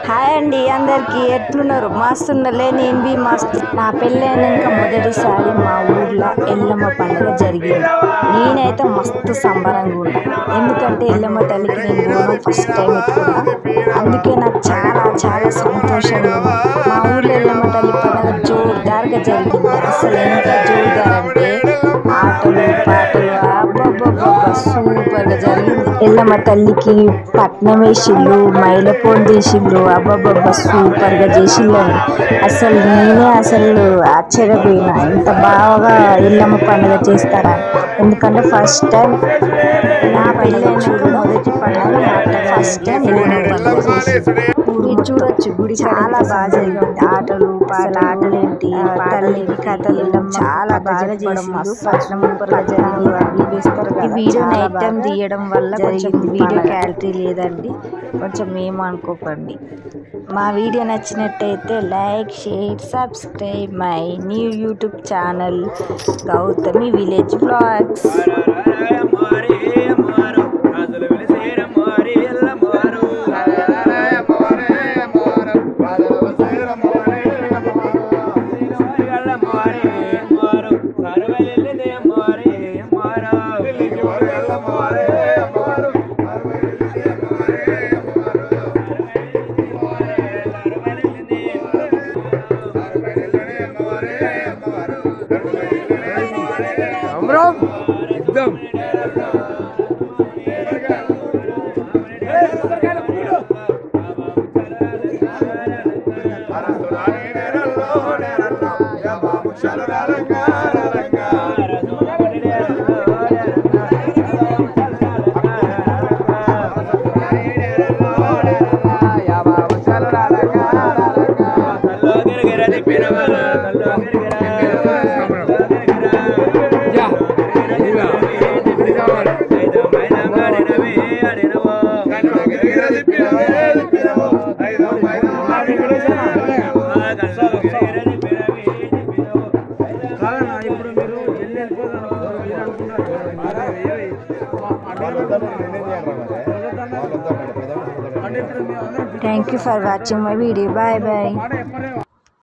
Hi అండి అందరికి, ఎట్లున్నారు? మస్తున్నలే, నేను బి మస్తు. నా పెళ్ళైనాక మొదటిసారి మా ఊర్లో ఎల్లమ్మ పండుగ జరిగింది. నేనైతే మస్తు సంబరంగా ఉన్నా, ఎందుకంటే ఎల్లమ్మ తల్లికి నేను బోనం ఫస్ట్ టైం ఎత్తుకున్నా. అందుకే నాకు చాలా చాలా సంతోషంగా ఉంది. మా ఊర్లో ఎల్లమ్మ తల్లి పండుగ జోరుదారుగా జరిగింది. అసలు ఎంత జోరుదారు అంటే ఆటలు పాటలు అబ్బబ్బబ్బబ్బ సూపర్గా జరిగింది. ఎల్లమ్మ తల్లికి పట్నం వేసిళ్ళు, మైలపోలు తీసిళ్ళు, అబ్బబ్బబ్బ సూపర్గా చేసిళ్ళని అసలు నేనే ఆశ్చర్యపోయినా, ఇంత బాగా ఎల్లమ్మ పండుగ చేస్తారా. ఎందుకంటే ఫస్ట్ టైం నా పెళ్ళైనాక మొదటి పండుగ ఫస్ట్ టైం ఎల్లమ్మ పండుగ చేసింది. మీరు చూడొచ్చు, గుడి చాలా బాగా జరిగింది. ఆటలు పాటలు, ఆటలేంటి తల్లికి కథలు చాలా బాగా చేసిండు. ఈ వీడియో నైట్ టైం తీయడం వల్ల కొంచెం వీడియో క్వాలిటీ లేదండి, కొంచెం ఏమో అనుకోకండి. మా వీడియో నచ్చినట్టయితే like, share, subscribe my new YouTube channel Gautami village vlogs. एकदम Thank you for watching my video. Bye bye.